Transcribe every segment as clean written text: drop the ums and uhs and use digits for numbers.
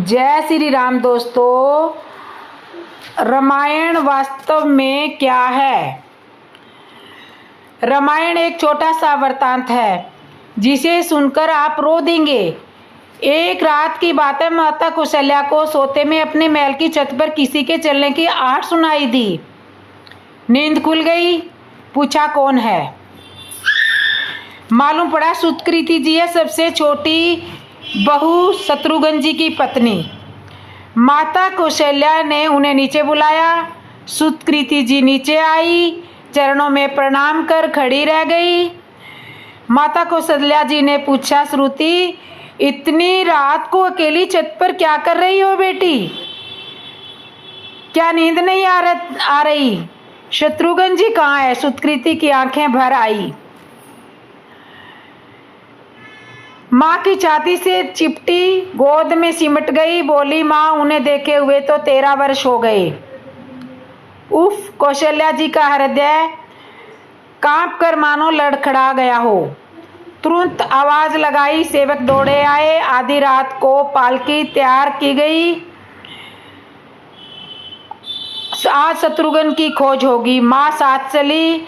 जय श्री राम दोस्तों। रामायण वास्तव में क्या है? रामायण एक छोटा सा वृत्तांत है जिसे सुनकर आप रो देंगे। एक रात की बात है। माता कौशल्या को सोते में अपने महल की छत पर किसी के चलने की आहट सुनाई दी। नींद खुल गई। पूछा कौन है? मालूम पड़ा सुकृति जी है, सबसे छोटी बहू शत्रुघ्न जी की पत्नी। माता कौशल्या ने उन्हें नीचे बुलाया। सुकृति जी नीचे आई, चरणों में प्रणाम कर खड़ी रह गई। माता कौशल्या जी ने पूछा, श्रुति इतनी रात को अकेली छत पर क्या कर रही हो बेटी? क्या नींद नहीं आ रही? शत्रुघ्न जी कहाँ है? सुकृति की आंखें भर आई। माँ की छाती से चिपटी, गोद में सिमट गई। बोली, माँ उन्हें देखे हुए तो 13 वर्ष हो गए। उफ! कौशल्या जी का हृदय कांप कर मानो लड़खड़ा गया हो। तुरंत आवाज लगाई, सेवक दौड़े आए। आधी रात को पालकी तैयार की गई। आज शत्रुघ्न की खोज होगी। माँ साथ चली।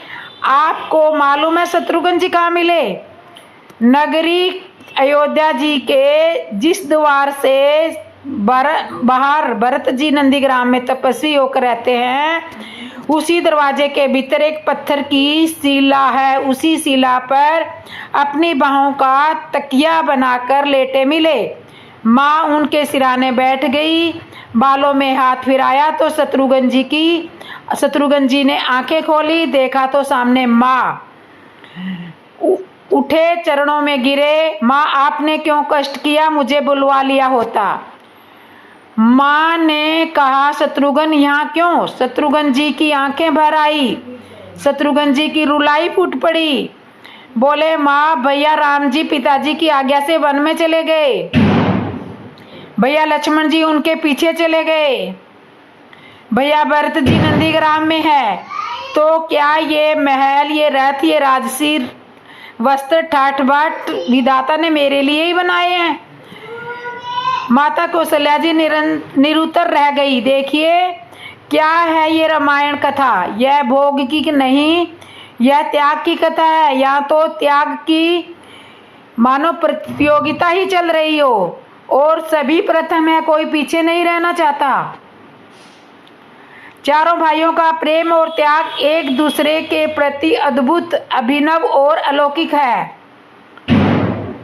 आपको मालूम है शत्रुघ्न जी कहाँ मिले? नगरी अयोध्या जी के जिस द्वार से बाहर भरत जी नंदीग्राम में तपस्वी होकर रहते हैं, उसी दरवाजे के भीतर एक पत्थर की शिला है। उसी शिला पर अपनी बाहों का तकिया बनाकर लेटे मिले। माँ उनके सिराने बैठ गई। बालों में हाथ फिराया तो शत्रुघ्न जी ने आंखें खोली। देखा तो सामने माँ। उठे, चरणों में गिरे। माँ आपने क्यों कष्ट किया? मुझे बुलवा लिया होता। माँ ने कहा, शत्रुघ्न यहाँ क्यों? शत्रुघ्न जी की आंखें भर आई। शत्रुघ्न जी की रुलाई फूट पड़ी। बोले, माँ भैया राम जी पिताजी की आज्ञा से वन में चले गए। भैया लक्ष्मण जी उनके पीछे चले गए। भैया भरत जी नंदीग्राम में है। तो क्या ये महल, ये रथ, ये राजसी वस्त्र ठाट बाट विधाता ने मेरे लिए ही बनाए हैं? माता कौशल्या जी निरुत्तर रह गई। देखिए क्या है ये रामायण कथा? यह भोग की नहीं, यह त्याग की कथा है। या तो त्याग की मानो प्रतियोगिता ही चल रही हो और सभी प्रथम है, कोई पीछे नहीं रहना चाहता। चारों भाइयों का प्रेम और त्याग एक दूसरे के प्रति अद्भुत, अभिनव और अलौकिक है।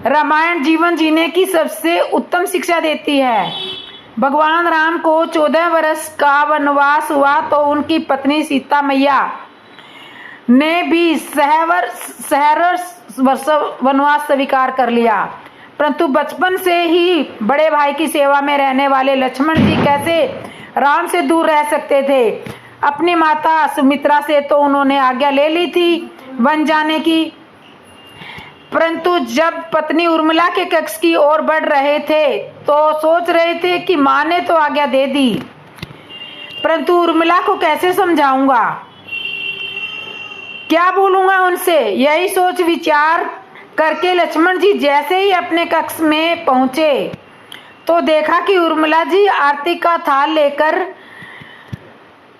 रामायण जीवन जीने की सबसे उत्तम शिक्षा देती है। भगवान राम को 14 वर्ष का वनवास हुआ तो उनकी पत्नी सीता मैया ने भी सहर्ष वनवास स्वीकार कर लिया। परंतु बचपन से ही बड़े भाई की सेवा में रहने वाले लक्ष्मण जी कैसे राम से दूर रह सकते थे? अपनी माता सुमित्रा से तो उन्होंने आज्ञा ले ली थी वन जाने की, परंतु जब पत्नी उर्मिला के कक्ष की ओर बढ़ रहे थे तो सोच रहे थे कि माँ ने तो आज्ञा दे दी, परंतु उर्मिला को कैसे समझाऊंगा, क्या बोलूंगा उनसे? यही सोच विचार करके लक्ष्मण जी जैसे ही अपने कक्ष में पहुंचे तो देखा कि उर्मिला जी आरती का थाल लेकर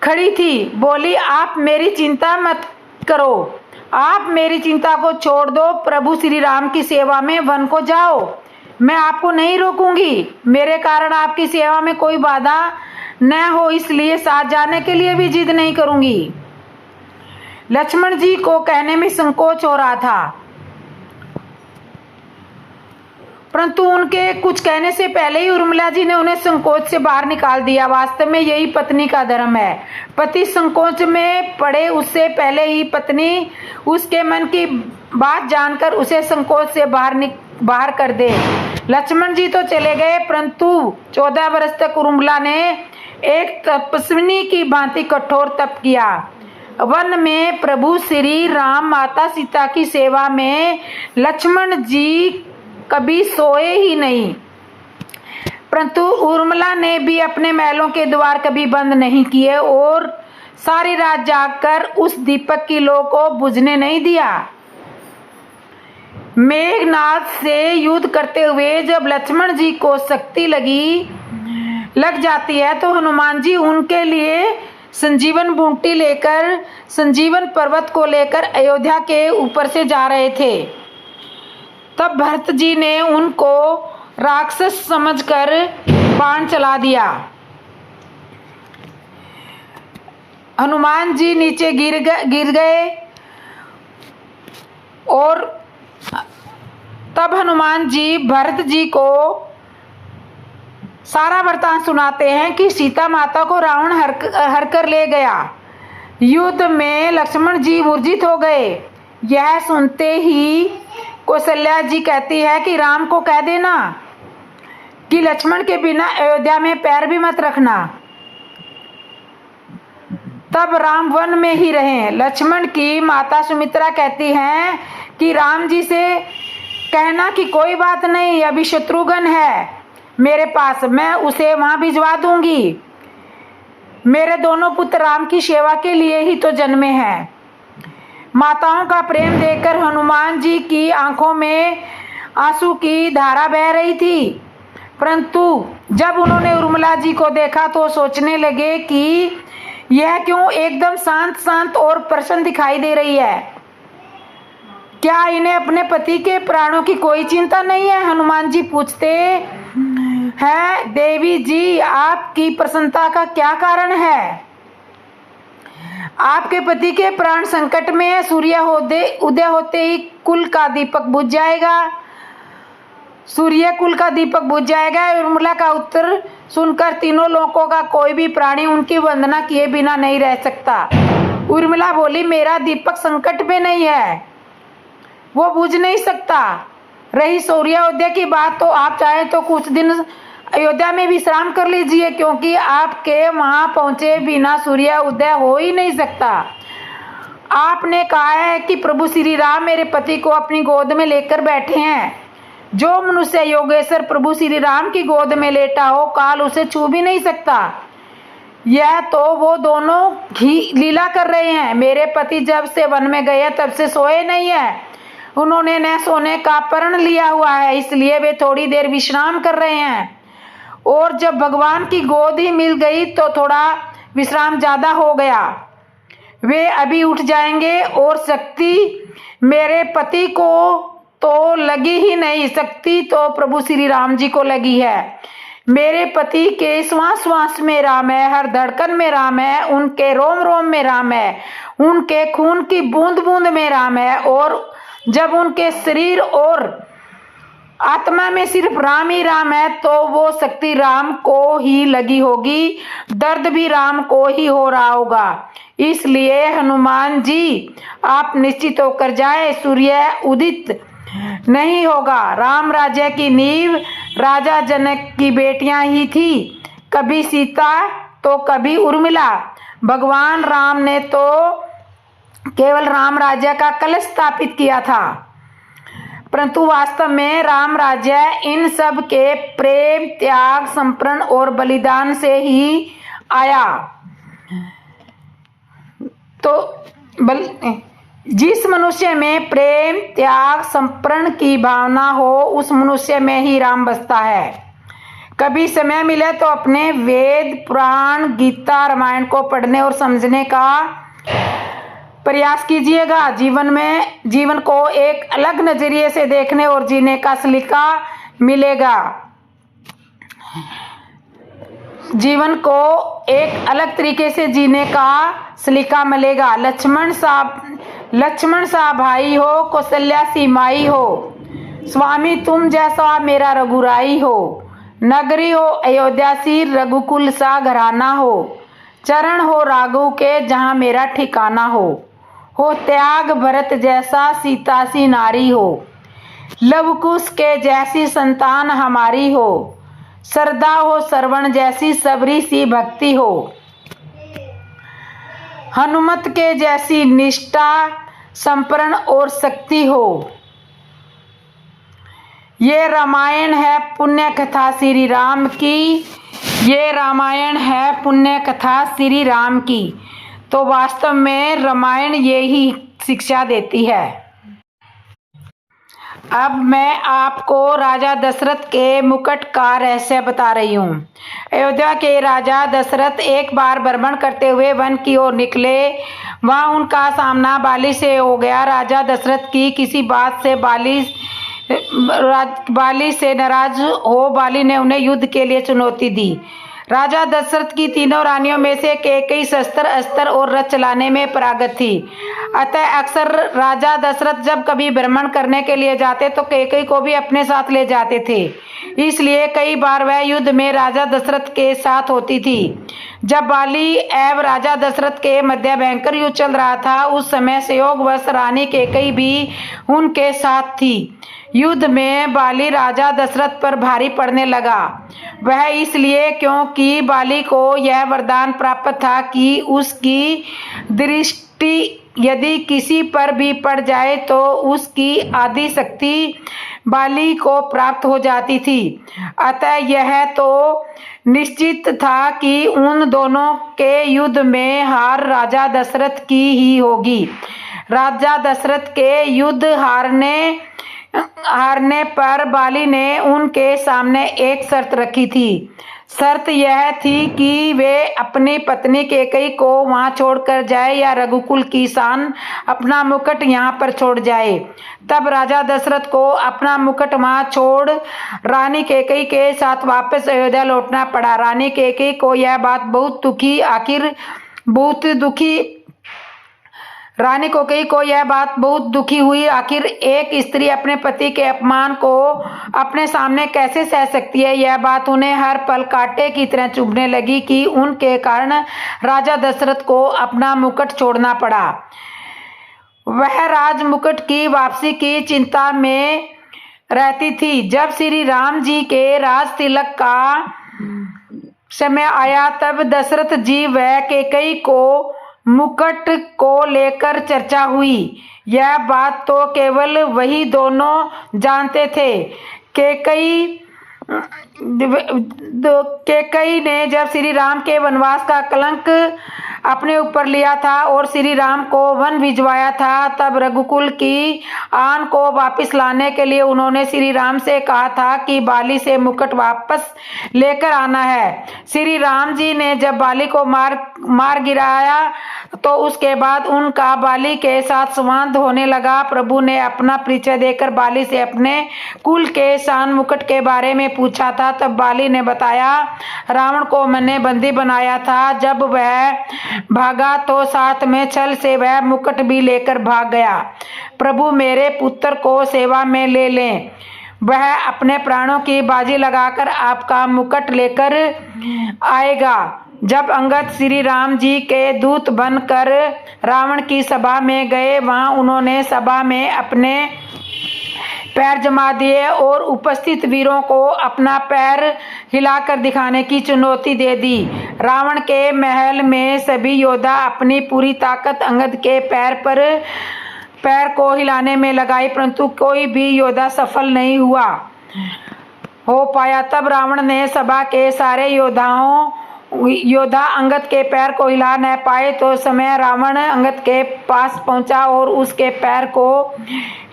खड़ी थी। बोली, आप मेरी चिंता मत करो, आप मेरी चिंता को छोड़ दो, प्रभु श्री राम की सेवा में वन को जाओ, मैं आपको नहीं रोकूंगी। मेरे कारण आपकी सेवा में कोई बाधा न हो, इसलिए साथ जाने के लिए भी जिद नहीं करूंगी। लक्ष्मण जी को कहने में संकोच हो रहा था, परंतु उनके कुछ कहने से पहले ही उर्मिला जी ने उन्हें संकोच से बाहर निकाल दिया। वास्तव में यही पत्नी का धर्म है। पति संकोच में पड़े उससे पहले ही पत्नी उसके मन की बात जानकर उसे संकोच से बाहर कर दे। लक्ष्मण जी तो चले गए, परंतु 14 वर्ष तक उर्मिला ने एक तपस्विनी की भांति कठोर तप किया। वन में प्रभु श्री राम माता सीता की सेवा में लक्ष्मण जी कभी सोए ही नहीं, परंतु उर्मिला ने भी अपने महलों के द्वार कभी बंद नहीं किए और सारी रात जागकर उस दीपक की लौ को बुझने नहीं दिया। मेघनाद से युद्ध करते हुए जब लक्ष्मण जी को शक्ति लगी लग जाती है तो हनुमान जी उनके लिए संजीवन बूटी लेकर संजीवन पर्वत को लेकर अयोध्या के ऊपर से जा रहे थे। तब भरत जी ने उनको राक्षस समझकर बाण चला दिया। हनुमान जी नीचे गिर गए और तब हनुमान जी भरत जी को सारा वृतांत सुनाते हैं कि सीता माता को रावण हर कर ले गया। युद्ध में लक्ष्मण जी मूर्छित हो गए। यह सुनते ही कौशल्या जी कहती है कि राम को कह देना कि लक्ष्मण के बिना अयोध्या में पैर भी मत रखना। तब राम वन में ही रहें। लक्ष्मण की माता सुमित्रा कहती हैं कि राम जी से कहना कि कोई बात नहीं, अभी शत्रुघ्न है मेरे पास, मैं उसे वहां भिजवा दूंगी। मेरे दोनों पुत्र राम की सेवा के लिए ही तो जन्मे हैं। माताओं का प्रेम देखकर हनुमान जी की आंखों में आंसू की धारा बह रही थी, परंतु जब उन्होंने उर्मिला जी को देखा तो सोचने लगे कि यह क्यों एकदम शांत शांत और प्रसन्न दिखाई दे रही है। क्या इन्हें अपने पति के प्राणों की कोई चिंता नहीं है? हनुमान जी पूछते हैं, देवी जी आपकी प्रसन्नता का क्या कारण है? आपके पति के प्राण संकट में है। सूर्य उदय होते ही कुल का दीपक बुझ जाएगा। सूर्य कुल का दीपक बुझ जाएगा। उर्मिला का उत्तर सुनकर तीनों लोगों का कोई भी प्राणी उनकी वंदना किए बिना नहीं रह सकता। उर्मिला बोली, मेरा दीपक संकट में नहीं है, वो बुझ नहीं सकता। रही सूर्योदय की बात, तो आप चाहे तो कुछ दिन अयोध्या में विश्राम कर लीजिए, क्योंकि आपके वहां पहुंचे बिना सूर्य उदय हो ही नहीं सकता। आपने कहा है कि प्रभु श्री राम मेरे पति को अपनी गोद में लेकर बैठे हैं। जो मनुष्य योगेश्वर प्रभु श्री राम की गोद में लेटा हो, काल उसे छू भी नहीं सकता। यह तो वो दोनों ही लीला कर रहे हैं। मेरे पति जब से वन में गए तब से सोए नहीं है। उन्होंने न सोने का प्रण लिया हुआ है, इसलिए वे थोड़ी देर विश्राम कर रहे हैं। और जब भगवान की गोद ही मिल गई तो थोड़ा विश्राम ज्यादा हो गया। वे अभी उठ जाएंगे। और शक्ति मेरे पति को तो लगी ही नहीं, शक्ति तो प्रभु श्री राम जी को लगी है। मेरे पति के श्वास श्वास में राम है, हर धड़कन में राम है, उनके रोम रोम में राम है, उनके खून की बूंद बूंद में राम है। और जब उनके शरीर और आत्मा में सिर्फ राम ही राम है, तो वो शक्ति राम को ही लगी होगी, दर्द भी राम को ही हो रहा होगा। इसलिए हनुमान जी आप निश्चित होकर जाए, सूर्य उदित नहीं होगा। राम राज्य की नींव राजा जनक की बेटियां ही थी, कभी सीता तो कभी उर्मिला। भगवान राम ने तो केवल राम राज्य का कलश स्थापित किया था, परंतु वास्तव में राम राज्य इन सब के प्रेम, त्याग, समर्पण और बलिदान से ही आया। तो जिस मनुष्य में प्रेम, त्याग, समर्पण की भावना हो, उस मनुष्य में ही राम बसता है। कभी समय मिले तो अपने वेद, पुराण, गीता, रामायण को पढ़ने और समझने का प्रयास कीजिएगा। जीवन को एक अलग नजरिए से देखने और जीने का सलीका मिलेगा। जीवन को एक अलग तरीके से जीने का सलीका मिलेगा। लक्ष्मण सा भाई हो, कौशल्या सी माई हो, स्वामी तुम जैसा मेरा रघुराई हो, नगरी हो अयोध्या सी, रघुकुल सा घराना हो, चरण हो राघव के जहां मेरा ठिकाना हो त्याग भरत जैसा, सीता सी नारी हो, लवकुश के जैसी संतान हमारी हो, श्रद्धा हो श्रवण जैसी, सबरी सी भक्ति हो, हनुमत के जैसी निष्ठा, समर्पण और शक्ति हो। ये रामायण है पुण्य कथा श्री राम की। ये रामायण है पुण्य कथा श्री राम की। तो वास्तव में रामायण ये ही शिक्षा देती है। अब मैं आपको राजा दशरथ के मुकुट का रहस्य बता रही हूँ। अयोध्या के राजा दशरथ एक बार भ्रमण करते हुए वन की ओर निकले। वहाँ उनका सामना बाली से हो गया। राजा दशरथ की किसी बात से बाली से नाराज हो बाली ने उन्हें युद्ध के लिए चुनौती दी। राजा दशरथ की तीनों रानियों में से कैकेयी शस्त्र अस्त्र और रथ चलाने में पारंगत थी। अतः अक्सर राजा दशरथ जब कभी भ्रमण करने के लिए जाते तो कैकेयी को भी अपने साथ ले जाते थे। इसलिए कई बार वह युद्ध में राजा दशरथ के साथ होती थी। जब बाली एवं राजा दशरथ के मध्य भयंकर युद्ध चल रहा था, उस समय संयोगवश रानी कैकेयी भी उनके साथ थी। युद्ध में बाली राजा दशरथ पर भारी पड़ने लगा। वह इसलिए क्योंकि बाली को यह वरदान प्राप्त था कि उसकी दृष्टि यदि किसी पर भी पड़ जाए तो उसकी आदि शक्ति बाली को प्राप्त हो जाती थी। अतः यह तो निश्चित था कि उन दोनों के युद्ध में हार राजा दशरथ की ही होगी। राजा दशरथ के युद्ध हारने पर बाली ने उनके सामने एक शर्त रखी थी। शर्त यह थी कि वे अपनी पत्नी कैकेयी को वहां छोड़कर जाए या रघुकुल की शान अपना मुकुट यहाँ पर छोड़ जाए। तब राजा दशरथ को अपना मुकुट वहां छोड़ रानी कैकेयी के साथ वापस अयोध्या लौटना पड़ा। रानी कैकेयी को यह बात बहुत दुखी हुई। आखिर एक स्त्री अपने पति के अपमान को अपने सामने कैसे सह सकती है। यह बात उन्हें हर पल कांटे की तरह चुभने लगी कि उनके कारण राजा दशरथ को अपना मुकुट छोड़ना पड़ा। वह राज मुकुट की वापसी की चिंता में रहती थी। जब श्री राम जी के राज तिलक का समय आया तब दशरथ जी व कैकेयी को मुकुट को लेकर चर्चा हुई। यह बात तो केवल वही दोनों जानते थे। कैकेयी ने जब श्री राम के वनवास का कलंक अपने ऊपर लिया था और श्री राम को वन भिजवाया था, तब रघुकुल की आन को वापस लाने के लिए उन्होंने श्री राम से कहा था कि बाली से मुकुट वापस लेकर आना है। श्री राम जी ने जब बाली को मार गिराया तो उसके बाद उनका बाली के साथ संवाद होने लगा। प्रभु ने अपना परिचय देकर बाली से अपने कुल के शान मुकुट के बारे में पूछा था। तब बाली ने बताया, रावण को मैंने बंदी बनाया था। जब वह भागा तो साथ में छल से वह मुकुट भी लेकर भाग गया। प्रभु मेरे पुत्र को सेवा में ले लें, वह अपने प्राणों की बाजी लगाकर आपका मुकुट लेकर आएगा। जब अंगद श्री राम जी के दूत बनकर रावण की सभा में गए, वहां उन्होंने सभा में अपने पैर जमा दिए और उपस्थित वीरों को अपना पैर हिलाकर दिखाने की चुनौती दे दी। रावण के महल में सभी योद्धा अपनी पूरी ताकत अंगद के पैर को हिलाने में लगाई, परंतु कोई भी योद्धा सफल नहीं हो पाया। तब रावण ने सभा के सारे योद्धा अंगद के पैर को हिला न पाए तो समय रावण अंगद के पास पहुंचा और उसके पैर को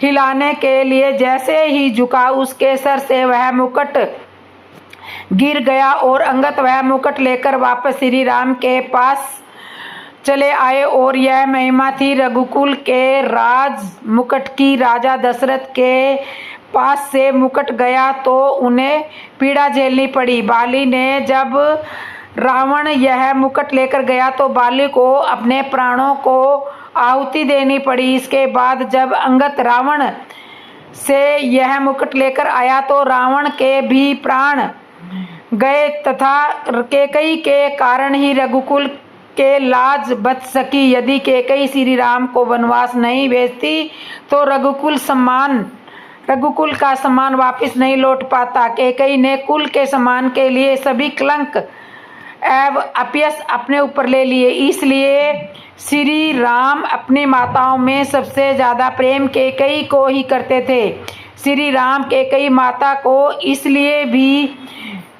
हिलाने के लिए जैसे ही झुका, उसके सर से वह मुकुट गिर गया और अंगद वह मुकुट लेकर वापस श्री राम के पास चले आए। और यह महिमा थी रघुकुल के राज मुकुट की। राजा दशरथ के पास से मुकुट गया तो उन्हें पीड़ा झेलनी पड़ी। बाली ने जब रावण यह मुकुट लेकर गया तो बाली को अपने प्राणों को आहुति देनी पड़ी। इसके बाद जब अंगद रावण से यह मुकुट लेकर आया तो रावण के भी प्राण गए तथा कैकेयी के कारण ही रघुकुल के लाज बच सकी। यदि कैकेयी श्री राम को वनवास नहीं भेजती तो रघुकुल का सम्मान वापस नहीं लौट पाता। कैकेयी ने कुल के सम्मान के लिए सभी कलंक एवं अपयश अपने ऊपर ले लिए। इसलिए श्री राम अपनी माताओं में सबसे ज्यादा प्रेम कैकेयी को ही करते थे। श्री राम कैकेयी माता को इसलिए भी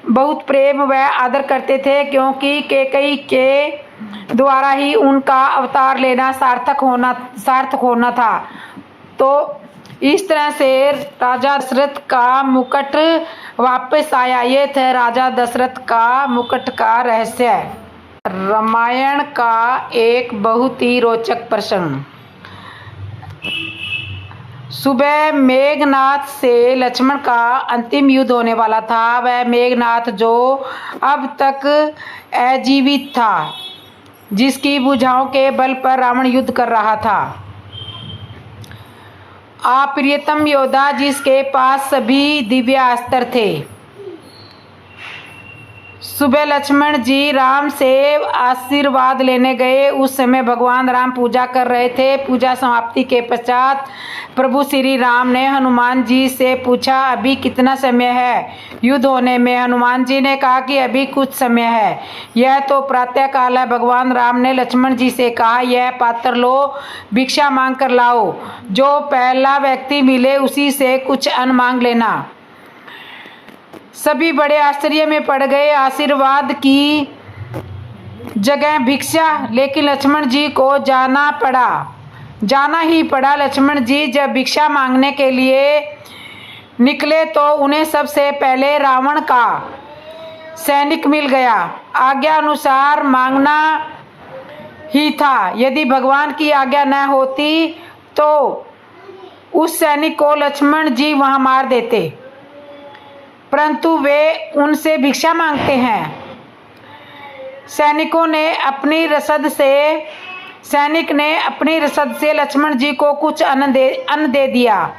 बहुत प्रेम व आदर करते थे क्योंकि कैकेयी के द्वारा ही उनका अवतार लेना सार्थक होना था। तो इस तरह से राजा दशरथ का मुकुट वापस आया। ये था राजा दशरथ का मुकुट का रहस्य। रामायण का एक बहुत ही रोचक प्रसंग। सुबह मेघनाथ से लक्ष्मण का अंतिम युद्ध होने वाला था। वह मेघनाथ जो अब तक अजीवित था, जिसकी भुजाओं के बल पर रावण युद्ध कर रहा था। अप्रियतम योद्धा जिसके पास सभी दिव्य अस्त्र थे। सुबह लक्ष्मण जी राम से आशीर्वाद लेने गए। उस समय भगवान राम पूजा कर रहे थे। पूजा समाप्ति के पश्चात प्रभु श्री राम ने हनुमान जी से पूछा, अभी कितना समय है युद्ध होने में? हनुमान जी ने कहा कि अभी कुछ समय है, यह तो प्रातः काल है। भगवान राम ने लक्ष्मण जी से कहा, यह पात्र लो, भिक्षा मांग कर लाओ। जो पहला व्यक्ति मिले उसी से कुछ अन्न मांग लेना। सभी बड़े आश्चर्य में पड़ गए। आशीर्वाद की जगह भिक्षा, लेकिन लक्ष्मण जी को जाना ही पड़ा। लक्ष्मण जी जब भिक्षा मांगने के लिए निकले तो उन्हें सबसे पहले रावण का सैनिक मिल गया। आज्ञा अनुसार मांगना ही था। यदि भगवान की आज्ञा न होती तो उस सैनिक को लक्ष्मण जी वहां मार देते, परंतु वे उनसे भिक्षा मांगते हैं। सैनिक ने अपनी रसद से लक्ष्मण जी को कुछ अन्न दे दिया।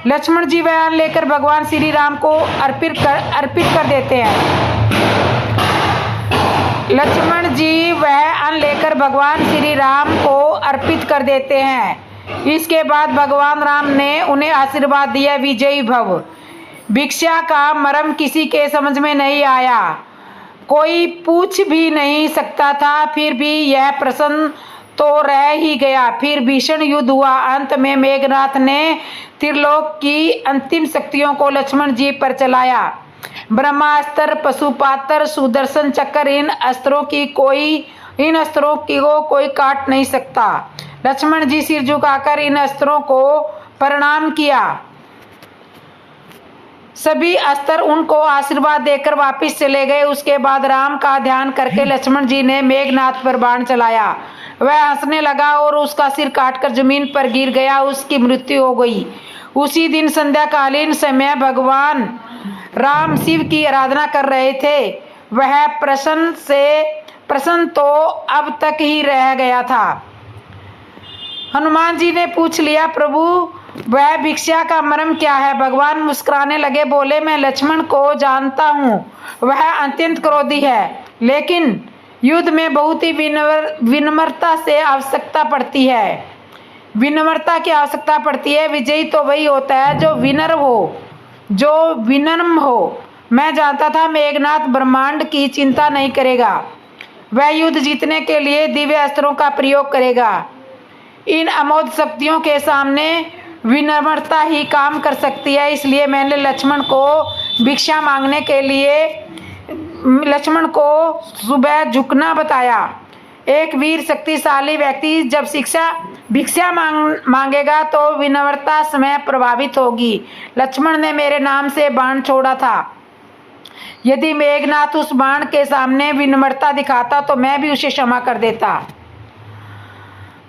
लक्ष्मण जी वह अन्न लेकर भगवान श्री राम को अर्पित कर देते हैं। लक्ष्मण जी वह अन्न लेकर भगवान श्री राम को अर्पित कर देते हैं। इसके बाद भगवान राम ने उन्हें आशीर्वाद दिया, विजयी भव। भिक्षा का मर्म किसी के समझ में नहीं आया, कोई पूछ भी नहीं सकता था। फिर भी यह प्रश्न तो रह ही गया। फिर भीषण युद्ध हुआ। अंत में मेघनाथ ने त्रिलोक की अंतिम शक्तियों को लक्ष्मण जी पर चलाया। ब्रह्मास्त्र, पशुपात्र, सुदर्शन चक्र, इन अस्त्रों को कोई काट नहीं सकता। लक्ष्मण जी सिर झुकाकर इन अस्त्रों को प्रणाम किया। सभी अस्त्र उनको आशीर्वाद देकर वापस चले गए। उसके बाद राम का ध्यान करके लक्ष्मण जी ने मेघनाथ पर बाण चलाया। वह हंसने लगा और उसका सिर काटकर जमीन पर गिर गया। उसकी मृत्यु हो गई। उसी दिन संध्याकालीन समय भगवान राम शिव की आराधना कर रहे थे। वह प्रसन्न तो अब तक ही रह गया था। हनुमान जी ने पूछ लिया, प्रभु वह भिक्षा का मर्म क्या है? भगवान मुस्कुराने लगे, बोले, मैं लक्ष्मण को जानता हूँ। वह अत्यंत क्रोधी है, लेकिन युद्ध में बहुत ही विनम्रता से आवश्यकता पड़ती है। विनम्रता की आवश्यकता पड़ती है। विजयी तो वही होता है जो विनम्र हो। मैं जानता था मेघनाथ ब्रह्मांड की चिंता नहीं करेगा। वह युद्ध जीतने के लिए दिव्य अस्त्रों का प्रयोग करेगा। इन अमोघ शक्तियों के सामने विनम्रता ही काम कर सकती है। इसलिए मैंने लक्ष्मण को भिक्षा मांगने के लिए लक्ष्मण को सुबह झुकना बताया। एक वीर शक्तिशाली व्यक्ति जब भिक्षा मांगेगा तो विनम्रता समय प्रभावित होगी। लक्ष्मण ने मेरे नाम से बाण छोड़ा था। यदि मेघनाथ उस बाण के सामने विनम्रता दिखाता तो मैं भी उसे क्षमा कर देता।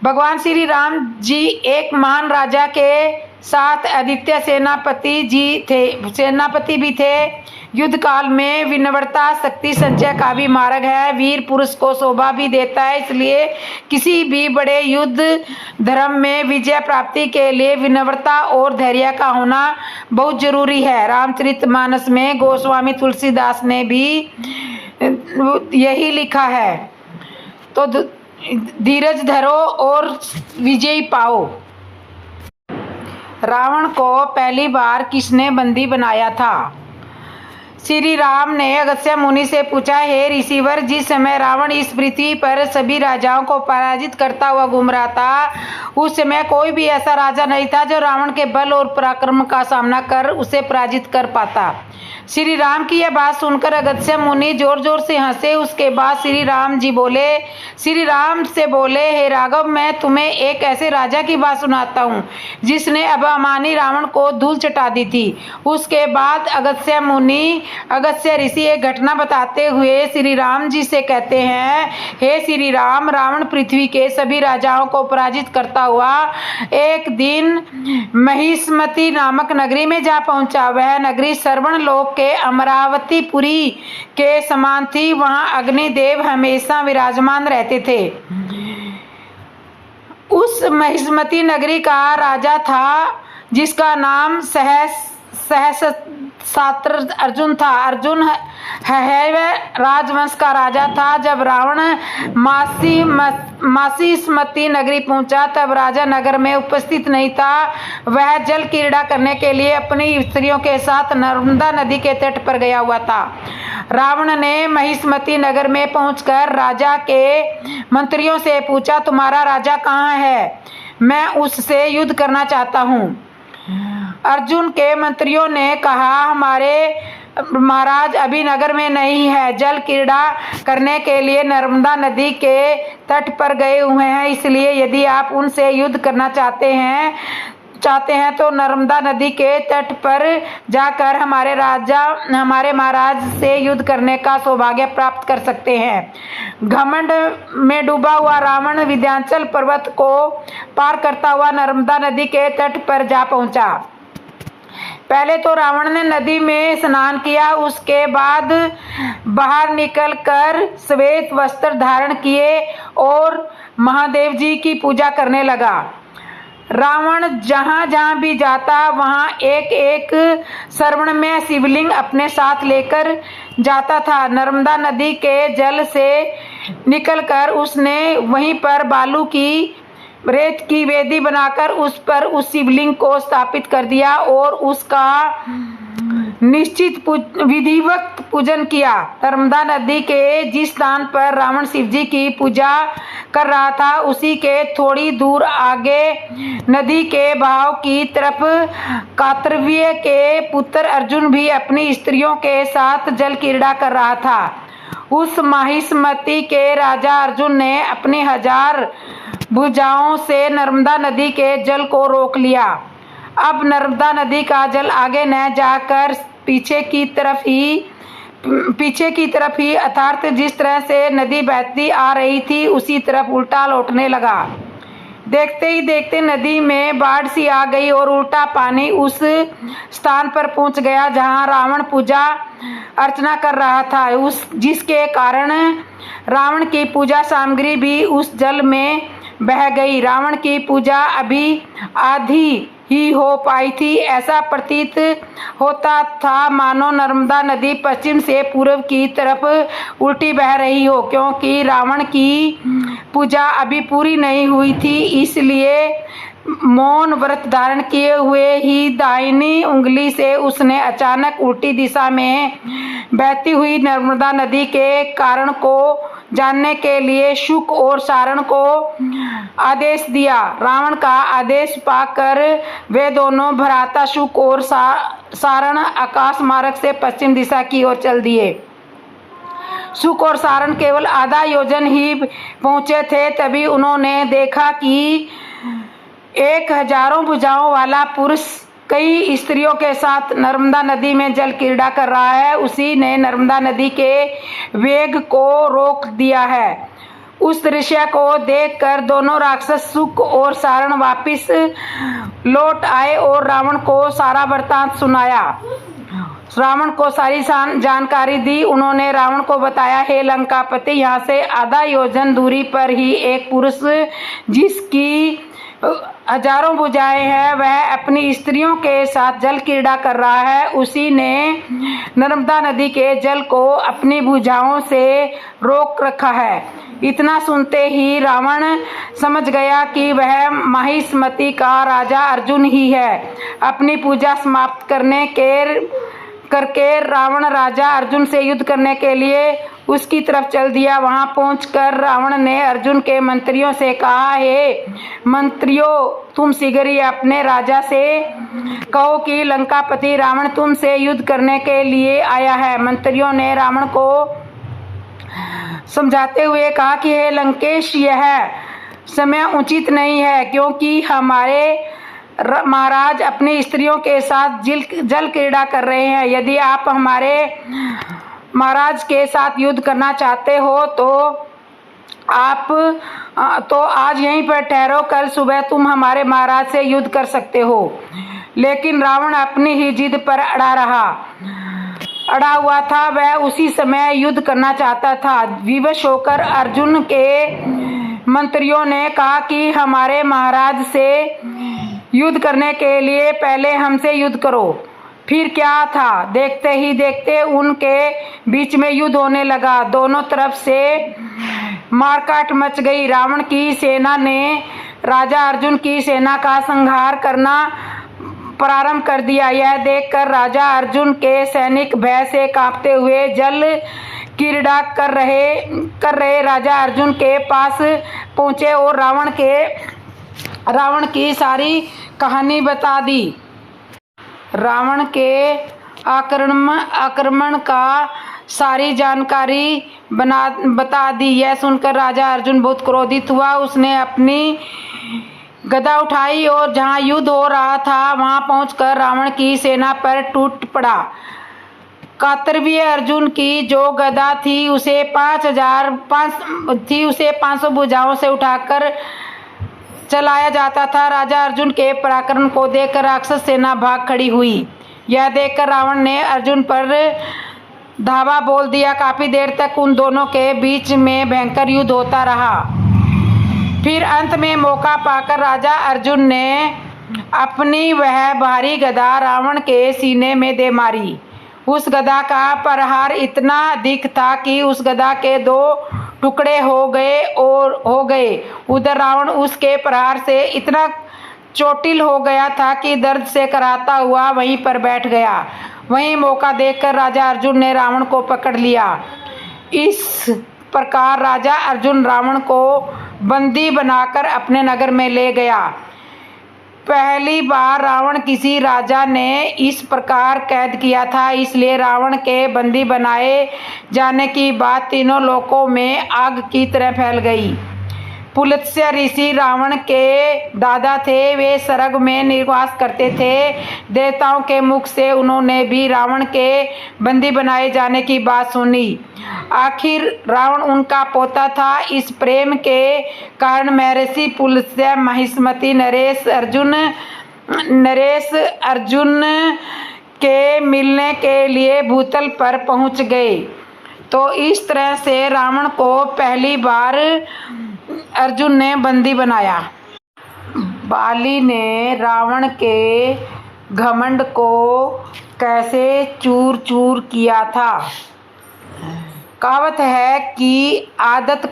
भगवान श्री राम जी एक महान राजा के साथ आदित्य सेनापति भी थे। युद्ध काल में विनम्रता शक्ति संचय का भी मार्ग है। वीर पुरुष को शोभा भी देता है। इसलिए किसी भी बड़े युद्ध धर्म में विजय प्राप्ति के लिए विनम्रता और धैर्य का होना बहुत जरूरी है। रामचरितमानस में गोस्वामी तुलसीदास ने भी यही लिखा है। तो धीरज धरो और विजय पाओ। रावण को पहली बार किसने बंदी बनाया था? श्री राम ने अगस्त्य मुनि से पूछा, हे ऋषिवर, जिस समय रावण इस पृथ्वी पर सभी राजाओं को पराजित करता हुआ घूम रहा था, उस समय कोई भी ऐसा राजा नहीं था जो रावण के बल और पराक्रम का सामना कर उसे पराजित कर पाता। श्री राम की यह बात सुनकर अगस्त्य मुनि जोर जोर से हंसे। उसके बाद श्री राम से बोले, हे राघव, मैं तुम्हें एक ऐसे राजा की बात सुनाता हूँ जिसने अभिमानी रावण को धूल चटा दी थी। उसके बाद अगस्त्य ऋषि एक घटना बताते हुए श्री राम जी से कहते हैं, हे श्री राम, रावण पृथ्वी के सभी राजाओं को पराजित करता हुआ एक दिन महिष्मति नामक नगरी में जा पहुंचा। वह नगरी श्रवण लोक के अमरावतीपुरी के समान थी। वहां अग्निदेव हमेशा विराजमान रहते थे। उस महिष्मति नगरी का राजा था जिसका नाम सहस्रात्र अर्जुन था। अर्जुन हैव राजवंश का राजा था। जब रावण महिष्मति नगरी पहुंचा तब राजा नगर में उपस्थित नहीं था। वह जल क्रीड़ा करने के लिए अपनी स्त्रियों के साथ नर्मदा नदी के तट पर गया हुआ था। रावण ने महिष्मति नगर में पहुंचकर राजा के मंत्रियों से पूछा, तुम्हारा राजा कहाँ है? मैं उससे युद्ध करना चाहता हूँ। अर्जुन के मंत्रियों ने कहा, हमारे महाराज अभी नगर में नहीं है, जल क्रीड़ा करने के लिए नर्मदा नदी के तट पर गए हुए हैं। इसलिए यदि आप उनसे युद्ध करना चाहते हैं तो नर्मदा नदी के तट पर जाकर हमारे महाराज से युद्ध करने का सौभाग्य प्राप्त कर सकते हैं। घमंड में डूबा हुआ रावण विंध्याचल पर्वत को पार करता हुआ नर्मदा नदी के तट पर जा पहुंचा। पहले तो रावण ने नदी में स्नान किया, उसके बाद बाहर निकलकर श्वेत वस्त्र धारण किए और महादेव जी की पूजा करने लगा। रावण जहाँ जहाँ भी जाता वहाँ एक एक स्वर्णमय शिवलिंग अपने साथ लेकर जाता था। नर्मदा नदी के जल से निकलकर उसने वहीं पर बालू की रेत की वेदी बनाकर उस पर उस शिवलिंग को स्थापित कर दिया और उसका निश्चित विधिवत पूजन किया। नर्मदा नदी के जिस स्थान पर रावण शिव जी की पूजा कर रहा था उसी के थोड़ी दूर आगे नदी के बहाव की तरफ कार्तवीर्य के पुत्र अर्जुन भी अपनी स्त्रियों के साथ जल क्रीड़ा कर रहा था। उस महिष्मति के राजा अर्जुन ने अपनी 1000 भुजाओं से नर्मदा नदी के जल को रोक लिया। अब नर्मदा नदी का जल आगे न जाकर पीछे की तरफ ही अर्थात जिस तरह से नदी बहती आ रही थी उसी तरफ उल्टा लौटने लगा। देखते ही देखते नदी में बाढ़ सी आ गई और उल्टा पानी उस स्थान पर पहुंच गया जहां रावण पूजा अर्चना कर रहा था, जिसके कारण रावण की पूजा सामग्री भी उस जल में बह गई। रावण की पूजा अभी आधी ही हो पाई थी। ऐसा प्रतीत होता था मानो नर्मदा नदी पश्चिम से पूर्व की तरफ उल्टी बह रही हो, क्योंकि रावण की पूजा अभी पूरी नहीं हुई थी। इसलिए मौन व्रत धारण किए हुए ही दाहिनी उंगली से उसने अचानक उल्टी दिशा में बहती हुई नर्मदा नदी के कारण को जानने के लिए शुक और सारण को आदेश दिया। रावण का आदेश पाकर वे दोनों भ्राता शुक और सारण आकाश मार्ग से पश्चिम दिशा की ओर चल दिए। शुक और सारण केवल आधा योजन ही पहुंचे थे, तभी उन्होंने देखा कि एक 1000 भुजाओं वाला पुरुष कई स्त्रियों के साथ नर्मदा नदी में जल क्रीड़ा कर रहा है। उसी ने नर्मदा नदी के वेग को रोक दिया है। उस दृश्य को देखकर दोनों राक्षस शुक और सारण वापिस लौट आए और रावण को सारा वृत्तांत सुनाया। रावण को सारी जानकारी दी। उन्होंने रावण को बताया, हे लंकापति, यहाँ से आधा योजन दूरी पर ही एक पुरुष जिसकी 1000 भुजाएं हैं वह अपनी स्त्रियों के साथ जल क्रीड़ा कर रहा है। उसी ने नर्मदा नदी के जल को अपनी भुजाओं से रोक रखा है। इतना सुनते ही रावण समझ गया कि वह महिष्मति का राजा अर्जुन ही है। अपनी पूजा समाप्त करने करके रावण राजा अर्जुन से युद्ध करने के लिए उसकी तरफ चल दिया। वहां पहुंचकर रावण ने अर्जुन के मंत्रियों से कहा, हे मंत्रियों, तुम शीघ्र ही अपने राजा से कहो कि लंकापति रावण तुमसे युद्ध करने के लिए आया है। मंत्रियों ने रावण को समझाते हुए कहा कि हे लंकेश, यह समय उचित नहीं है, क्योंकि हमारे महाराज अपनी स्त्रियों के साथ जल क्रीड़ा कर रहे हैं। यदि आप हमारे महाराज के साथ युद्ध करना चाहते हो तो आज यहीं पर ठहरो, कल सुबह तुम हमारे महाराज से युद्ध कर सकते हो। लेकिन रावण अपनी ही जिद पर अड़ा हुआ था। वह उसी समय युद्ध करना चाहता था। विवश होकर अर्जुन के मंत्रियों ने कहा कि हमारे महाराज से युद्ध करने के लिए पहले हमसे युद्ध करो। फिर क्या था, देखते ही देखते उनके बीच में युद्ध होने लगा। दोनों तरफ से मारकाट मच गई। रावण की सेना ने राजा अर्जुन की सेना का संहार करना प्रारंभ कर दिया। यह देखकर राजा अर्जुन के सैनिक भय से कांपते हुए जल क्रीड़ा कर रहे राजा अर्जुन के पास पहुंचे और रावण की सारी कहानी बता दी। रावण के आक्रमण का सारी जानकारी बता दी। यह सुनकर राजा अर्जुन बहुत क्रोधित हुआ। उसने अपनी गदा उठाई और जहां युद्ध हो रहा था वहां पहुंचकर रावण की सेना पर टूट पड़ा। कार्तवीर्य अर्जुन की जो गदा थी उसे 500 भुजाओं से उठाकर चलाया जाता था। राजा अर्जुन के पराक्रम को देखकर राक्षस सेना भाग खड़ी हुई। यह देखकर रावण ने अर्जुन पर धावा बोल दिया। काफी देर तक उन दोनों के बीच में भयंकर युद्ध होता रहा। फिर अंत में मौका पाकर राजा अर्जुन ने अपनी वह भारी गदा रावण के सीने में दे मारी। उस गदा का प्रहार इतना अधिक था कि उस गदा के 2 टुकड़े हो गए। उधर रावण उसके प्रहार से इतना चोटिल हो गया था कि दर्द से कराहता हुआ वहीं पर बैठ गया। वहीं मौका देखकर राजा अर्जुन ने रावण को पकड़ लिया। इस प्रकार राजा अर्जुन रावण को बंदी बनाकर अपने नगर में ले गया। पहली बार रावण किसी राजा ने इस प्रकार कैद किया था, इसलिए रावण के बंदी बनाए जाने की बात तीनों लोकों में आग की तरह फैल गई। पुलत्स्य ऋषि रावण के दादा थे। वे स्वर्ग में निवास करते थे। देवताओं के मुख से उन्होंने भी रावण के बंदी बनाए जाने की बात सुनी। आखिर रावण उनका पोता था। इस प्रेम के कारण महर्षि पुलत्स्य महिष्मति नरेश अर्जुन के मिलने के लिए भूतल पर पहुंच गए। तो इस तरह से रावण को पहली बार अर्जुन ने बंदी बनाया। बाली ने रावण के घमंड को कैसे चूर चूर किया था। कहावत है कि आदत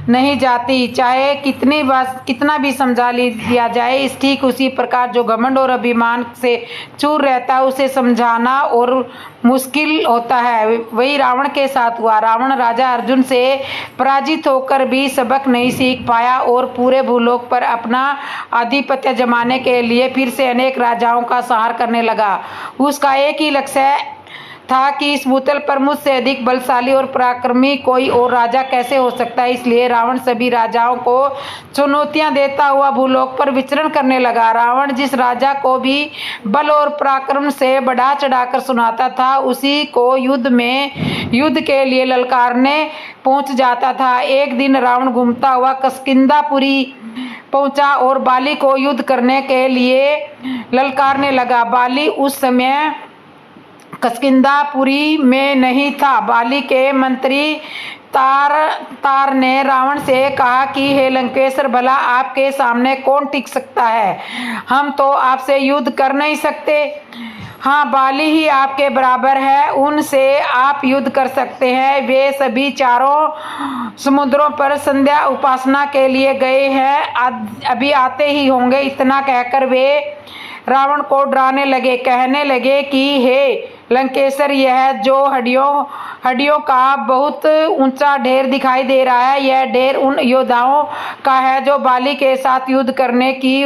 नहीं जाती, चाहे कितना भी समझा लिया जाए। इस ठीक उसी प्रकार जो घमंड और अभिमान से चूर रहता है उसे समझाना और मुश्किल होता है, वही रावण के साथ हुआ। रावण राजा अर्जुन से पराजित होकर भी सबक नहीं सीख पाया और पूरे भूलोक पर अपना आधिपत्य जमाने के लिए फिर से अनेक राजाओं का संहार करने लगा। उसका एक ही लक्ष्य था कि इस भूतल पर मुझसे अधिक बलशाली और पराक्रमी कोई और राजा कैसे हो सकता है। इसलिए रावण सभी राजाओं को चुनौतियां देता हुआ भूलोक पर विचरण करने लगा। रावण जिस राजा को भी बल और पराक्रम से बढ़ा चढ़ाकर सुनाता था उसी को युद्ध के लिए ललकारने पहुंच जाता था। एक दिन रावण घूमता हुआ किष्किंधापुरी पहुंचा और बाली को युद्ध करने के लिए ललकारने लगा। बाली उस समय किष्किंधापुरी में नहीं था। बाली के मंत्री तार ने रावण से कहा कि हे लंकेश्वर, भला आपके सामने कौन टिक सकता है? हम तो आपसे युद्ध कर नहीं सकते। हाँ, बाली ही आपके बराबर है, उनसे आप युद्ध कर सकते हैं। वे सभी चारों समुद्रों पर संध्या उपासना के लिए गए हैं, अभी आते ही होंगे। इतना कहकर वे रावण को डराने लगे, कहने लगे कि हे लंकेश्वर, यह जो हड्डियों का बहुत ऊंचा ढेर दिखाई दे रहा है, यह ढेर उन योद्धाओं का है जो बाली के साथ युद्ध करने की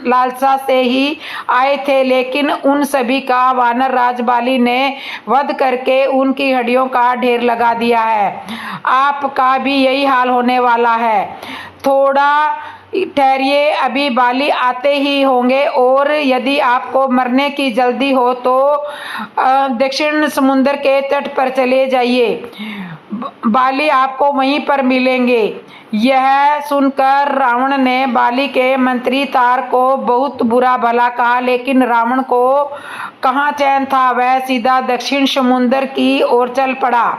लालसा से ही आए थे, लेकिन उन सभी का वानर राज बाली ने वध करके उनकी हड्डियों का ढेर लगा दिया है। आपका भी यही हाल होने वाला है। थोड़ा ठहरिए, अभी बाली आते ही होंगे, और यदि आपको मरने की जल्दी हो तो दक्षिण समुद्र के तट पर चले जाइए, बाली आपको वहीं पर मिलेंगे। यह सुनकर रावण ने बाली के मंत्री तार को बहुत बुरा भला कहा, लेकिन रावण को कहाँ चैन था, वह सीधा दक्षिण समुद्र की ओर चल पड़ा।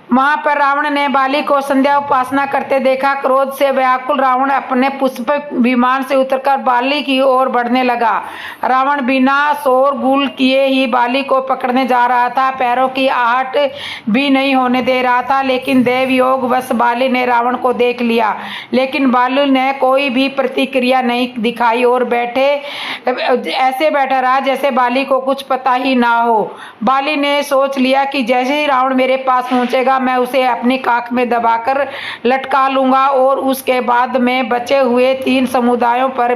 वहां पर रावण ने बाली को संध्या उपासना करते देखा। क्रोध से व्याकुल रावण अपने पुष्प विमान से उतरकर बाली की ओर बढ़ने लगा। रावण बिना शोर गुल किए ही बाली को पकड़ने जा रहा था, पैरों की आहट भी नहीं होने दे रहा था, लेकिन देव योग वश बाली ने रावण को देख लिया। लेकिन बाली ने कोई भी प्रतिक्रिया नहीं दिखाई और ऐसे बैठा रहा जैसे बाली को कुछ पता ही ना हो। बाली ने सोच लिया कि जैसे ही रावण मेरे पास पहुंचेगा, मैं उसे अपनी काख में दबाकर लटका लूंगा और उसके बाद में बचे हुए 3 समुदायों पर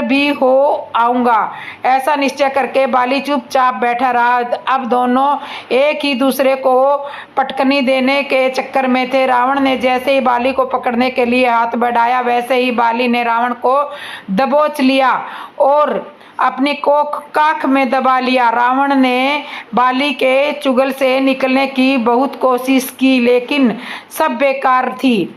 भी हो आऊंगा। ऐसा निश्चय करके बाली चुपचाप बैठा रहा। अब दोनों एक ही दूसरे को पटकनी देने के चक्कर में थे। रावण ने जैसे ही बाली को पकड़ने के लिए हाथ बढ़ाया, वैसे ही बाली ने रावण को दबोच लिया और अपनी काख में दबा लिया। रावण ने बाली के चुगल से निकलने की बहुत कोशिश की, लेकिन सब बेकार थी।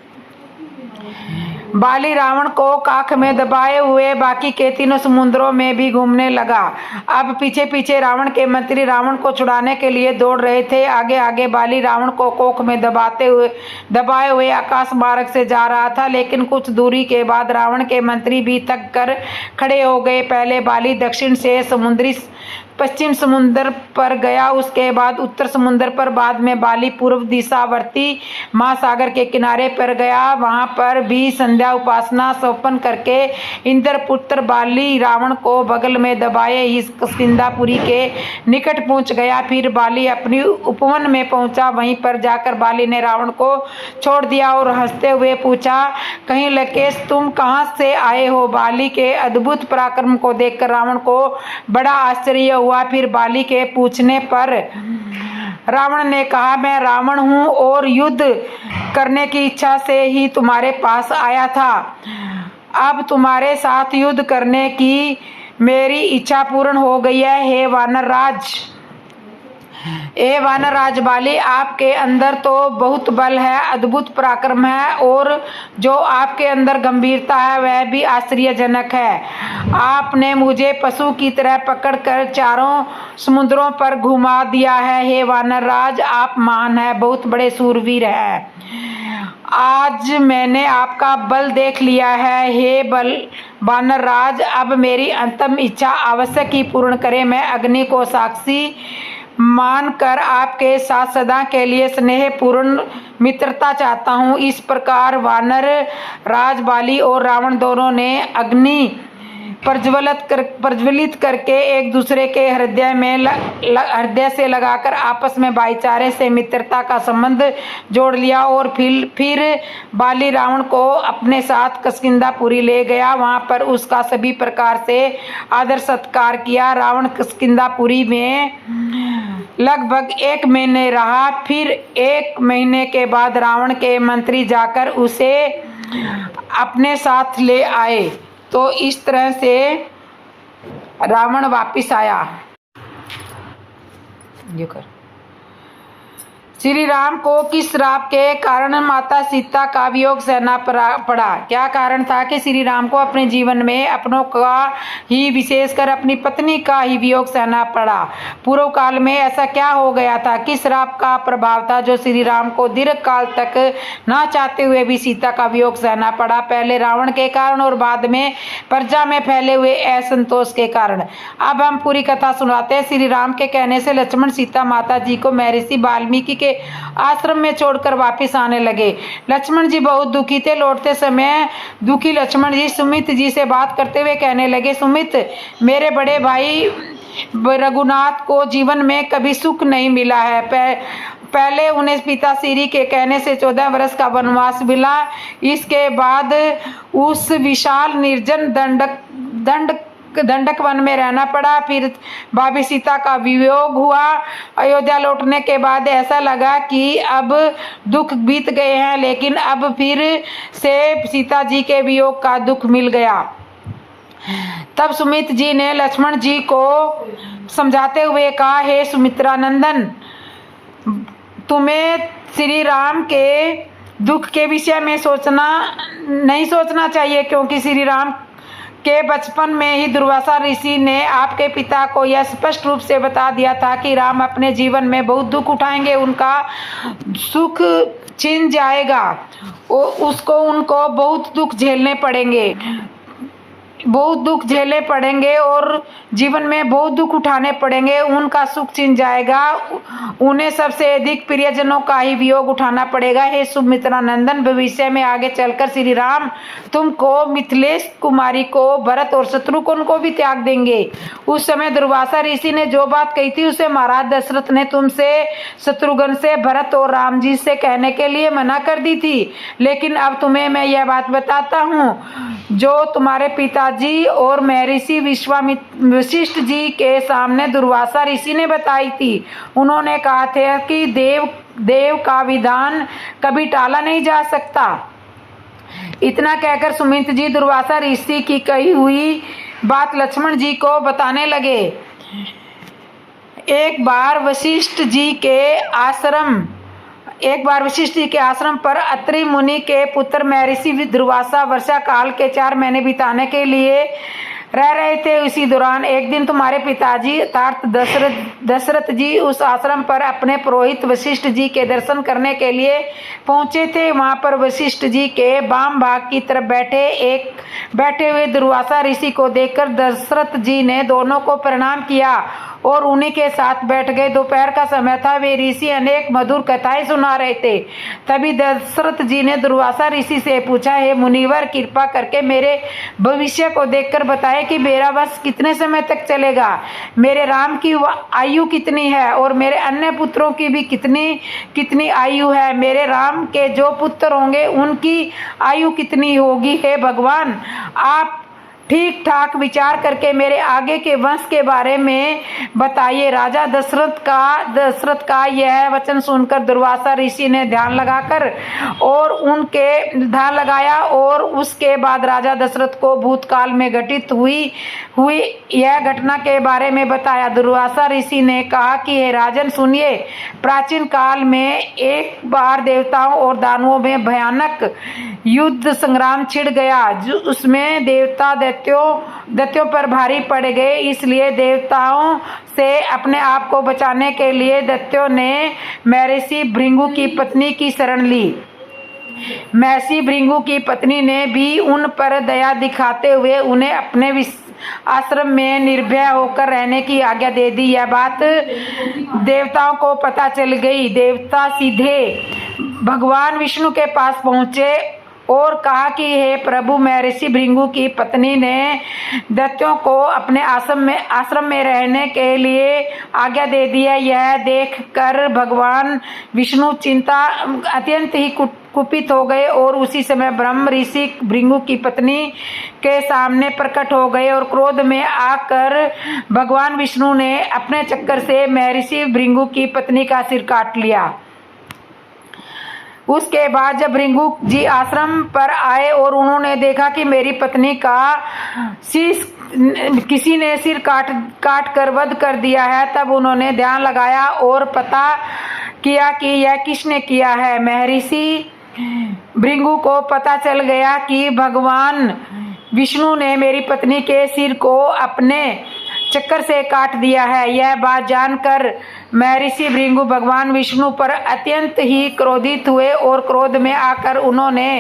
बाली रावण को काख में दबाए हुए बाकी के 3 समुद्रों में भी घूमने लगा। अब पीछे पीछे रावण के मंत्री रावण को छुड़ाने के लिए दौड़ रहे थे। आगे आगे बाली रावण को कोख में दबाए हुए आकाश मार्ग से जा रहा था, लेकिन कुछ दूरी के बाद रावण के मंत्री भी थक कर खड़े हो गए। पहले बाली दक्षिण से पश्चिम समुद्र पर गया, उसके बाद उत्तर समुद्र पर, बाद में बाली पूर्व दिशावर्ती महासागर के किनारे पर गया। वहां पर भी संध्या उपासना संपन्न करके इंद्रपुत्र बाली रावण को बगल में दबाए ही किष्किंधापुरी के निकट पहुंच गया। फिर बाली अपनी उपवन में पहुंचा। वहीं पर जाकर बाली ने रावण को छोड़ दिया और हंसते हुए पूछा, कहीं लंकेश, तुम कहाँ से आए हो? बाली के अद्भुत पराक्रम को देखकर रावण को बड़ा आश्चर्य हुआ। फिर बाली के पूछने पर रावण ने कहा, मैं रावण हूं और युद्ध करने की इच्छा से ही तुम्हारे पास आया था। अब तुम्हारे साथ युद्ध करने की मेरी इच्छा पूर्ण हो गई है। हे वानर राज बाली, आपके अंदर तो बहुत बल है, अद्भुत पराक्रम है, और जो आपके अंदर गंभीरता है वह भी आश्चर्यजनक है। आपने मुझे पशु की तरह पकड़कर 4 समुद्रों पर घुमा दिया है। हे वानर राज, आप महान है, बहुत बड़े सूरवीर हैं। आज मैंने आपका बल देख लिया है। हे वानर राज, अब मेरी अंतिम इच्छा अवश्य ही पूर्ण करें। मैं अग्नि को साक्षी मानकर आपके साथ सदा के लिए स्नेहपूर्ण मित्रता चाहता हूँ। इस प्रकार वानर राज बाली और रावण दोनों ने अग्नि प्रज्वलित करके एक दूसरे के हृदय से लगाकर आपस में भाईचारे से मित्रता का संबंध जोड़ लिया। और फिर बाली रावण को अपने साथ किष्किंधापुरी ले गया। वहां पर उसका सभी प्रकार से आदर सत्कार किया। रावण किष्किंधापुरी में लगभग 1 महीने रहा। फिर 1 महीने के बाद रावण के मंत्री जाकर उसे अपने साथ ले आए। तो इस तरह से रावण वापिस आया। ये कर श्री राम को किस श्राप के कारण माता सीता का वियोग सहना पड़ा? क्या कारण था कि श्री राम को अपने जीवन में अपनों का ही, विशेषकर अपनी पत्नी का ही वियोग सहना पड़ा? पूर्व काल में ऐसा क्या हो गया था? किस श्राप का प्रभाव था जो श्री राम को दीर्घ काल तक ना चाहते हुए भी सीता का वियोग सहना पड़ा? पहले रावण के कारण और बाद में प्रजा में फैले हुए असंतोष के कारण। अब हम पूरी कथा सुनाते हैं। श्री राम के कहने से लक्ष्मण सीता माता जी को महर्षि वाल्मीकि के के आश्रम में छोड़कर वापस आने लगे। लक्ष्मण जी बहुत दुखी थे। लौटते समय दुखी लक्ष्मण जी सुमित जी से बात करते हुए कहने लगे, सुमित, मेरे बड़े भाई रघुनाथ को जीवन में कभी सुख नहीं मिला है। पहले उन्हें पिता श्री के कहने से 14 वर्ष का वनवास मिला। इसके बाद उस विशाल निर्जन दंडक वन में रहना पड़ा। फिर भाभी सीता का वियोग हुआ। अयोध्या लौटने के बाद ऐसा लगा कि अब दुख बीत गए हैं, लेकिन अब फिर से सीता जी के वियोग का दुख मिल गया। तब सुमित जी ने लक्ष्मण जी को समझाते हुए कहा, हे सुमित्रा नंदन, तुम्हें श्री राम के दुख के विषय में नहीं सोचना चाहिए, क्योंकि श्री राम के बचपन में ही दुर्वासा ऋषि ने आपके पिता को यह स्पष्ट रूप से बता दिया था कि राम अपने जीवन में बहुत दुख उठाएंगे, उनका सुख छिन जाएगा, उनको बहुत दुख झेलने पड़ेंगे और जीवन में बहुत दुख उठाने पड़ेंगे, उनका सुख छिन जाएगा, उन्हें सबसे अधिक प्रियजनों का ही वियोग उठाना पड़ेगा। हे सुमित्रा नंदन, भविष्य में आगे चलकर श्री राम तुमको, मिथिलेश कुमारी को, भरत और शत्रुघ्न को भी त्याग देंगे। उस समय दुर्वासा ऋषि ने जो बात कही थी उसे महाराज दशरथ ने तुमसे, शत्रुघ्न से, भरत और राम जी से कहने के लिए मना कर दी थी। लेकिन अब तुम्हें मैं यह बात बताता हूँ जो तुम्हारे पिताजी और महर्षि वशिष्ठ जी के सामने दुर्वासा ऋषि ने बताई थी। उन्होंने कहा था कि देव का विधान कभी टाला नहीं जा सकता। इतना कहकर सुमित जी दुर्वासा ऋषि की कही हुई बात लक्ष्मण जी को बताने लगे। एक बार वशिष्ठ जी के आश्रम पर अत्रि मुनि के पुत्र महर्षि दुर्वासा वर्षा काल के 4 महीने बिताने के लिए रह रहे थे। उसी दौरान एक दिन तुम्हारे पिताजी अर्थात दशरथ जी उस आश्रम पर अपने पुरोहित वशिष्ठ जी के दर्शन करने के लिए पहुंचे थे। वहां पर वशिष्ठ जी के वाम भाग की तरफ बैठे हुए दुर्वासा ऋषि को देखकर दशरथ जी ने दोनों को प्रणाम किया और उन्हीं के साथ बैठ गए। दोपहर का समय था। वे ऋषि अनेक मधुर कथाएं सुना रहे थे। तभी दशरथ जी ने दुर्वासा ऋषि से पूछा, हे मुनिवर, कृपा करके मेरे भविष्य को देखकर बताएं कि मेरा वंश कितने समय तक चलेगा, मेरे राम की आयु कितनी है और मेरे अन्य पुत्रों की भी कितनी आयु है, मेरे राम के जो पुत्र होंगे उनकी आयु कितनी होगी। हे भगवान, आप ठीक ठाक विचार करके मेरे आगे के वंश के बारे में बताइए। राजा दशरथ का यह वचन सुनकर दुर्वासा ऋषि ने ध्यान लगाया और उसके बाद राजा दशरथ को भूतकाल में घटित हुई यह घटना के बारे में बताया। दुर्वासा ऋषि ने कहा कि हे राजन, सुनिए, प्राचीन काल में एक बार देवताओं और दानवों में भयानक युद्ध संग्राम छिड़ गया। उसमें देवता दैत्यों पर भारी पड़ गए। इसलिए देवताओं से अपने आप को बचाने के लिए दैत्यों ने महर्षि भृगु की पत्नी की शरण ली। महर्षि भृगु की पत्नी ने भी उन पर दया दिखाते हुए उन्हें अपने आश्रम में निर्भय होकर रहने की आज्ञा दे दी। यह बात देवताओं को पता चल गई। देवता सीधे भगवान विष्णु के पास पहुंचे और कहा कि हे प्रभु, महर्षि भृगु की पत्नी ने दैत्यों को अपने आश्रम में रहने के लिए आज्ञा दे दी है। यह देखकर भगवान विष्णु अत्यंत ही कुपित हो गए और उसी समय ब्रह्म ऋषि भृगु की पत्नी के सामने प्रकट हो गए और क्रोध में आकर भगवान विष्णु ने अपने चक्कर से महर्षि भृगु की पत्नी का सिर काट लिया। उसके बाद जब भृगु जी आश्रम पर आए और उन्होंने देखा कि मेरी पत्नी का किसी ने सिर काट कर वध कर दिया है, तब उन्होंने ध्यान लगाया और पता किया कि यह किसने किया है। महर्षि भृगु को पता चल गया कि भगवान विष्णु ने मेरी पत्नी के सिर को अपने चक्कर से काट दिया है। यह बात जानकर महर्षि भृगु भगवान विष्णु पर अत्यंत ही क्रोधित हुए और क्रोध में आकर उन्होंने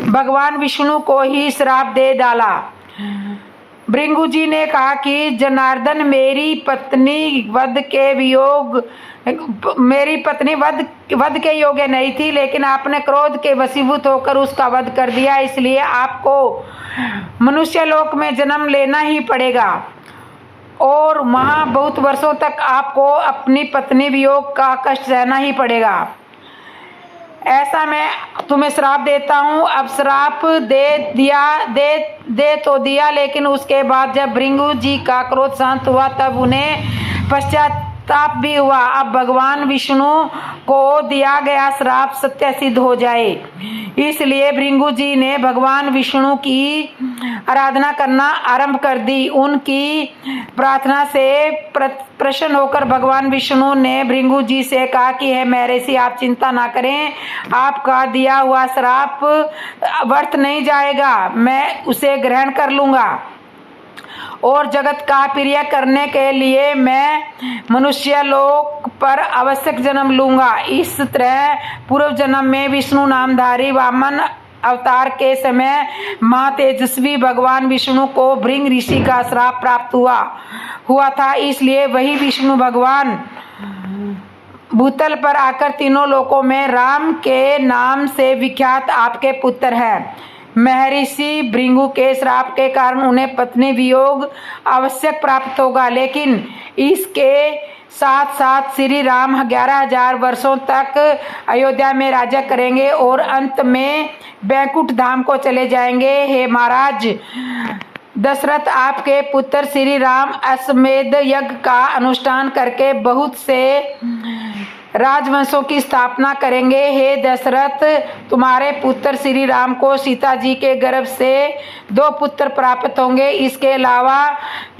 भगवान विष्णु को ही श्राप दे डाला। भृगु जी ने कहा कि जनार्दन मेरी पत्नी वध के योग्य नहीं थी, लेकिन आपने क्रोध के वशीभूत होकर उसका वध कर दिया, इसलिए आपको मनुष्य लोक में जन्म लेना ही पड़ेगा और वहाँ बहुत वर्षों तक आपको अपनी पत्नी वियोग का कष्ट सहना ही पड़ेगा। ऐसा मैं तुम्हें श्राप देता हूँ। अब श्राप दे तो दिया, लेकिन उसके बाद जब भृगु जी का क्रोध शांत हुआ तब उन्हें पश्चाताप भी हुआ। अब भगवान विष्णु को दिया गया श्राप सत्य सिद्ध हो जाए, इसलिए भृगु जी ने भगवान विष्णु की आराधना करना आरंभ कर दी। उनकी प्रार्थना से प्रसन्न होकर भगवान विष्णु ने भृगु जी से कहा कि हे महर्षि, आप चिंता ना करें, आपका दिया हुआ श्राप व्यर्थ नहीं जाएगा, मैं उसे ग्रहण कर लूंगा और जगत का प्रिय करने के लिए मैं मनुष्य लोक पर आवश्यक जन्म लूंगा। इस तरह पूर्व जन्म में विष्णु नामधारी वामन अवतार के समय महातेजस्वी भगवान विष्णु को भृंग ऋषि का श्राप प्राप्त हुआ था, इसलिए वही विष्णु भगवान भूतल पर आकर तीनों लोकों में राम के नाम से विख्यात आपके पुत्र हैं। महर्षि भृगु के श्राप के कारण उन्हें पत्नी वियोग आवश्यक प्राप्त होगा, लेकिन इसके साथ साथ श्री राम 11,000 वर्षों तक अयोध्या में राज्य करेंगे और अंत में बैकुंठ धाम को चले जाएंगे। हे महाराज दशरथ, आपके पुत्र श्री राम अश्वमेध यज्ञ का अनुष्ठान करके बहुत से राजवंशों की स्थापना करेंगे। हे दशरथ, तुम्हारे पुत्र श्री राम को सीता जी के गर्भ से 2 पुत्र प्राप्त होंगे। इसके अलावा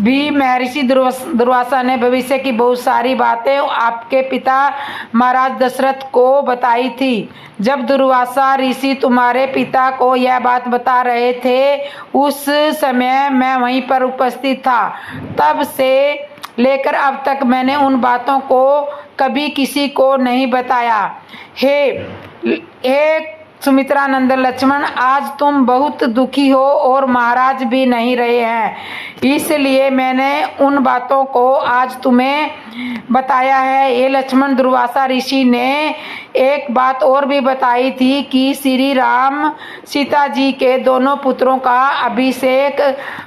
भी महर्षि दुर्वासा ने भविष्य की बहुत सारी बातें आपके पिता महाराज दशरथ को बताई थी। जब दुर्वासा ऋषि तुम्हारे पिता को यह बात बता रहे थे, उस समय मैं वहीं पर उपस्थित था। तब से लेकर अब तक मैंने उन बातों को कभी किसी को नहीं बताया। हे सुमित्रा नंदन लक्ष्मण, आज तुम बहुत दुखी हो और महाराज भी नहीं रहे हैं, इसलिए मैंने उन बातों को आज तुम्हें बताया है। ये लक्ष्मण, दुर्वासा ऋषि ने एक बात और भी बताई थी कि श्री राम सीता जी के दोनों पुत्रों का अभिषेक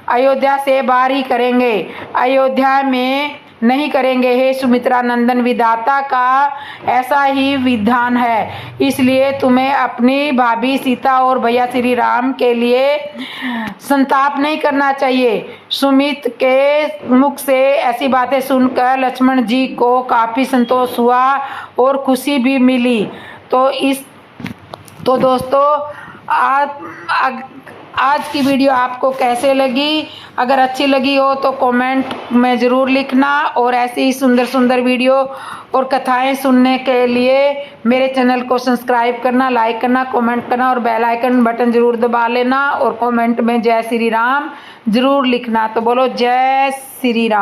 अयोध्या से बाहर ही करेंगे, अयोध्या में नहीं करेंगे। हे सुमित्रा नंदन, विधाता का ऐसा ही विधान है, इसलिए तुम्हें अपनी भाभी सीता और भैया श्री राम के लिए संताप नहीं करना चाहिए। सुमित के मुख से ऐसी बातें सुनकर लक्ष्मण जी को काफी संतोष हुआ और खुशी भी मिली। तो दोस्तों, आज की वीडियो आपको कैसे लगी? अगर अच्छी लगी हो तो कमेंट में ज़रूर लिखना, और ऐसी ही सुंदर सुंदर वीडियो और कथाएं सुनने के लिए मेरे चैनल को सब्सक्राइब करना, लाइक करना, कमेंट करना और बेल आइकन बटन ज़रूर दबा लेना, और कमेंट में जय श्री राम ज़रूर लिखना। तो बोलो जय श्री राम।